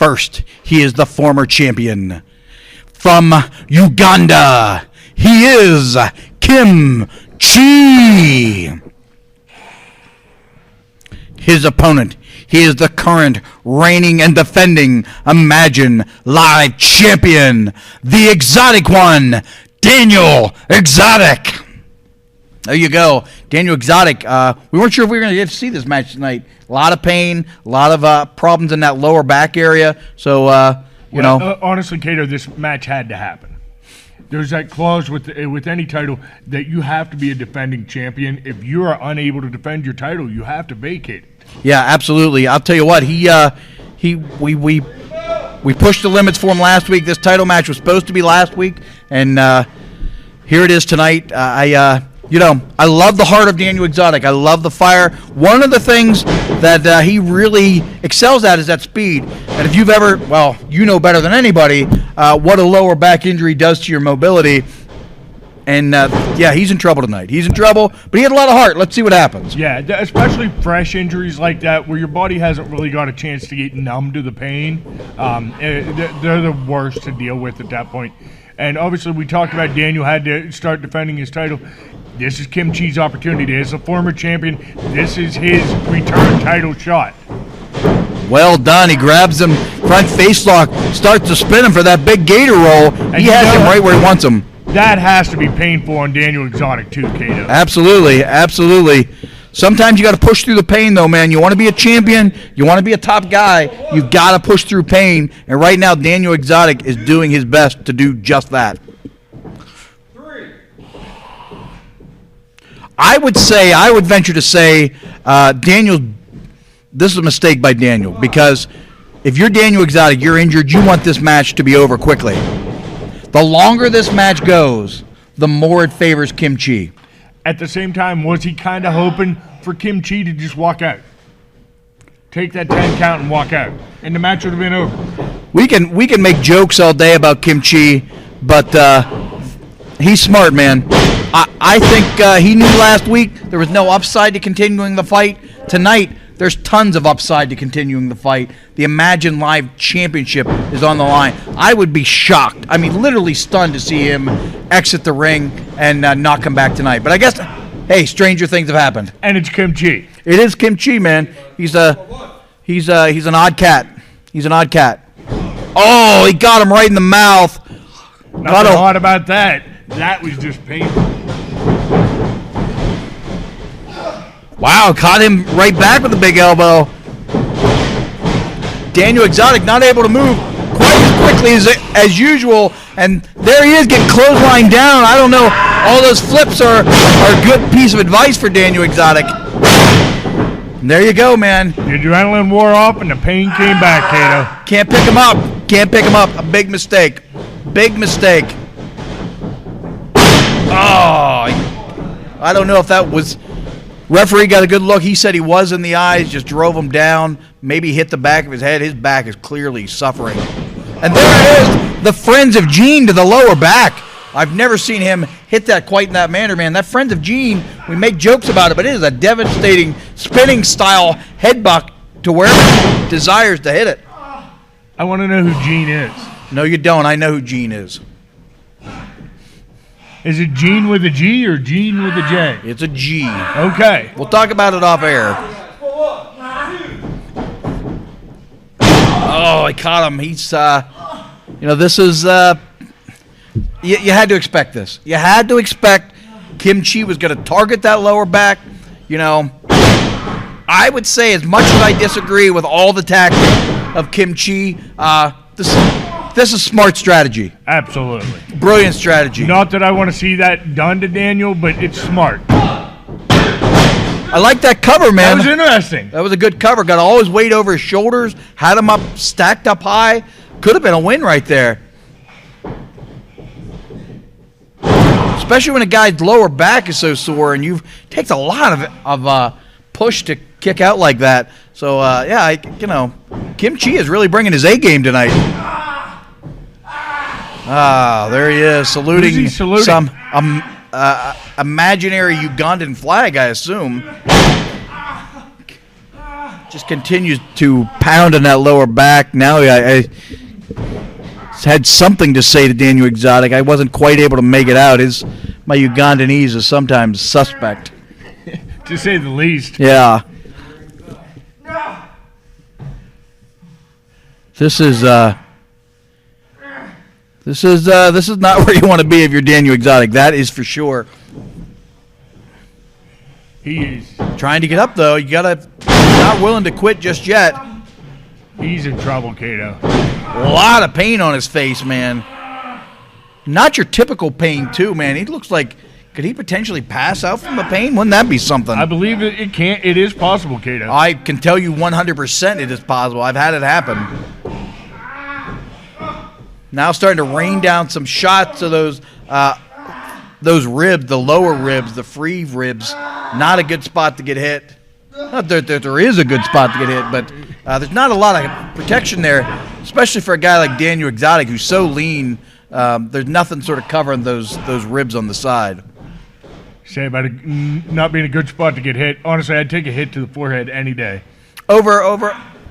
first, he is the former champion. From Uganda, he is Chee. His opponent, he is the current reigning and defending Imagine Live champion, the exotic one, Daniel Exotic. There you go, Daniel Exotic. We weren't sure if we were going to get to see this match tonight. A lot of pain, a lot of problems in that lower back area. So, honestly, Cato, this match had to happen. There's that clause with any title that you have to be a defending champion. If you are unable to defend your title, you have to vacate it. Yeah, absolutely. I'll tell you what, we pushed the limits for him last week. This title match was supposed to be last week, and here it is tonight. I love the heart of Daniel Exotic. I love the fire. One of the things that he really excels at is that speed. And if you've ever, you know better than anybody what a lower back injury does to your mobility. And, he's in trouble tonight. He's in trouble, but he had a lot of heart. Let's see what happens. Yeah, especially fresh injuries like that where your body hasn't really got a chance to get numb to the pain. They're the worst to deal with at that point. And obviously we talked about Daniel had to start defending his title. This is Chee's opportunity. As a former champion, this is his return title shot. Well done. He grabs him, front face lock, starts to spin him for that big gator roll. And he has him right where he wants him. That has to be painful on Daniel Exotic too, Cato. Absolutely, absolutely. Sometimes you got to push through the pain, though, man. You want to be a champion, you want to be a top guy, you got to push through pain. And right now, Daniel Exotic is doing his best to do just that. I would venture to say, Daniel, this is a mistake by Daniel, because if you're Daniel Exotic, you're injured, you want this match to be over quickly. The longer this match goes, the more it favors Chee. At the same time, was he kind of hoping for Chee to just walk out? Take that 10 count and walk out, and the match would have been over. We can make jokes all day about Chee, but he's smart, man. I think he knew last week there was no upside to continuing the fight. Tonight, there's tons of upside to continuing the fight. The Imagine Live Championship is on the line. I would be shocked, literally stunned to see him exit the ring and not come back tonight. But I guess, hey, stranger things have happened. And it's Chee. It is Chee, man. He's an odd cat. He's an odd cat. Oh, he got him right in the mouth. Nothing odd about that. That was just painful. Wow, caught him right back with a big elbow. Daniel Exotic not able to move quite as quickly as usual, and there he is getting clotheslined down. I don't know. All those flips are a good piece of advice for Daniel Exotic. And there you go, man. The adrenaline wore off and the pain came back, Cato. Can't pick him up. Can't pick him up. A big mistake. Big mistake. Oh, I don't know if that was... Referee got a good look. He said he was in the eyes, just drove him down, maybe hit the back of his head. His back is clearly suffering. And there it is, the Friends of Gene to the lower back. I've never seen him hit that quite in that manner, man. That Friends of Gene, we make jokes about it, but it is a devastating spinning style headbutt to wherever he desires to hit it. I want to know who Gene is. No, you don't. I know who Gene is. Is it Gene with a G or Gene with a J? It's a G. Okay. We'll talk about it off air. Oh, he caught him. He's, this is, you had to expect this. You had to expect Chee was going to target that lower back. I would say, as much as I disagree with all the tactics of Chee, this is smart strategy. Absolutely. Brilliant strategy. Not that I want to see that done to Daniel, but it's smart. I like that cover, man. That was interesting. That was a good cover. Got all his weight over his shoulders, had him up, stacked up high. Could have been a win right there. Especially when a guy's lower back is so sore, and it takes a lot of push to kick out like that. So, Chee is really bringing his A game tonight. Ah, there he is, saluting some imaginary Ugandan flag, I assume. just continues to pound on that lower back. Now I had something to say to Daniel Exotic. I wasn't quite able to make it out. My Ugandanese is sometimes suspect. To say the least. Yeah. This is not where you want to be if you're Daniel Exotic. That is for sure. He is Trying to get up though. You gotta not willing to quit just yet. He's in trouble, Cato. A lot of pain on his face, man. Not your typical pain too, man. He looks like, could he potentially pass out from the pain? Wouldn't that be something? I believe it is possible, Cato. I can tell you 100% it is possible. I've had it happen. Now starting to rain down some shots of those ribs, the lower ribs, the free ribs. Not a good spot to get hit. Not that there is a good spot to get hit, but there's not a lot of protection there, especially for a guy like Daniel Exotic who's so lean. There's nothing sort of covering those ribs on the side. Say about it not being a good spot to get hit. Honestly, I'd take a hit to the forehead any day. Over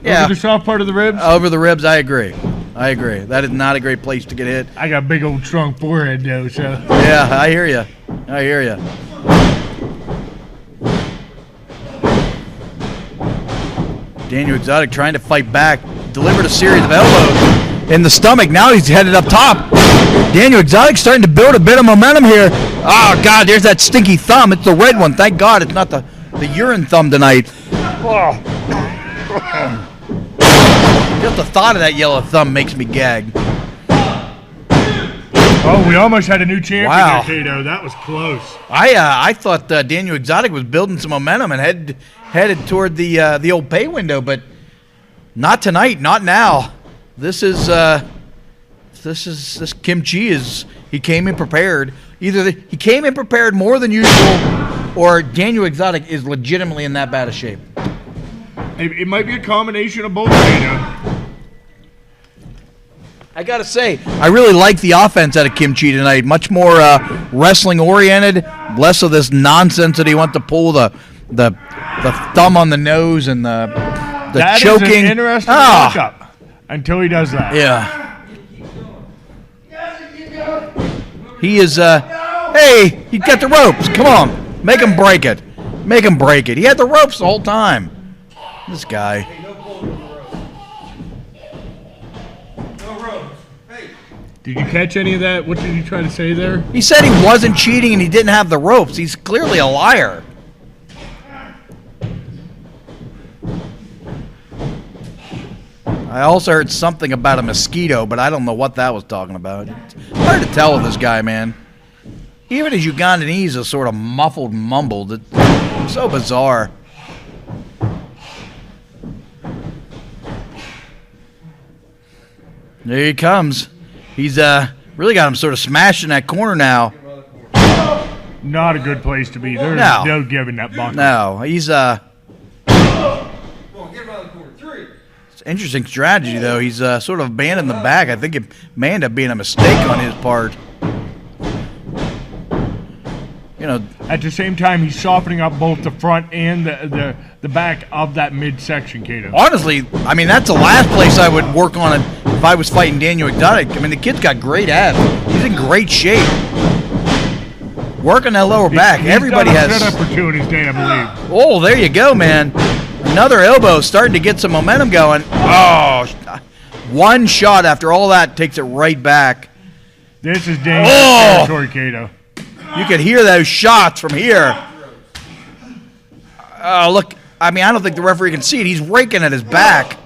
the soft part of the ribs? Over the ribs, I agree. That is not a great place to get hit. I got a big old strong forehead though, so. Yeah, I hear you. Daniel Exotic trying to fight back, delivered a series of elbows in the stomach. Now he's headed up top. Daniel Exotic starting to build a bit of momentum here. Oh, God, there's that stinky thumb. It's the red one. Thank God it's not the urine thumb tonight. Just the thought of that yellow thumb makes me gag. Oh, we almost had a new champion Wow. there, Cato. That was close. I thought Daniel Exotic was building some momentum and headed toward the old pay window, but not tonight, not now. This Kim Chee he came in prepared. Either he came in prepared more than usual, or Daniel Exotic is legitimately in that bad a shape. It might be a combination of both, Cato. I gotta say, I really like the offense out of Kim Chee tonight. Much more wrestling oriented, less of this nonsense that he wants to pull the thumb on the nose and the choking. That is an interesting matchup until he does that. Yeah. He is. Hey, he got the ropes. Come on, make him break it. Make him break it. He had the ropes the whole time. This guy. Did you catch any of that? What did you try to say there? He said he wasn't cheating and he didn't have the ropes. He's clearly a liar. I also heard something about a mosquito, but I don't know what that was talking about. It's hard to tell with this guy, man. Even his Ugandanese is sort of muffled, mumbled. It's so bizarre. There he comes. He's really got him sort of smashed in that corner now. Not a good place to be. There's No. no giving that bucket. No, he's it's an interesting strategy though. He's sort of abandoned the back. I think it may end up being a mistake on his part. You know, At the same time, he's softening up both the front and the back of that midsection, Cato. honestly, I mean that's the last place I would work on it if I was fighting Daniel Exotic. I mean the kid's got great abs. He's in great shape. Working that lower back. Everybody done a has. good opportunity today, I believe. Oh, there you go, man. Another elbow starting to get some momentum going. Oh, one shot after all that takes it right back. This is dangerous territory, Cato. You could hear those shots from here. Oh, look. I mean, I don't think the referee can see it. He's raking at his back.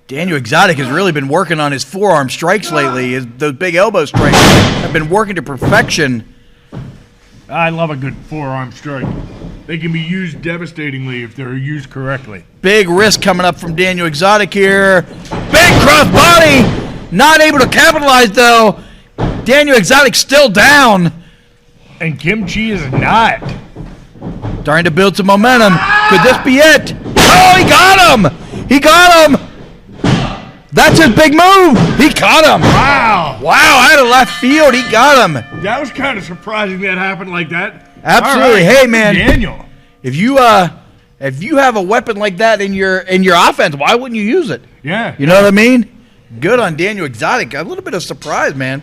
Daniel Exotic has really been working on his forearm strikes lately. Those big elbow strikes have been working to perfection. I love a good forearm strike. They can be used devastatingly if they're used correctly. Big risk coming up from Daniel Exotic here. Big cross body. Not able to capitalize, though. Daniel Exotic still down. And Kim Chee is not. Starting to build some momentum. Could this be it? Oh, he got him. He got him. That's his big move. He caught him. Wow. Wow, out of left field, he got him. That was kind of surprising that happened like that. Absolutely. All right. Hey, man. Daniel. If you If you have a weapon like that in your offense, why wouldn't you use it? Yeah. You know what I mean? Good on Daniel Exotic. A little bit of surprise, man.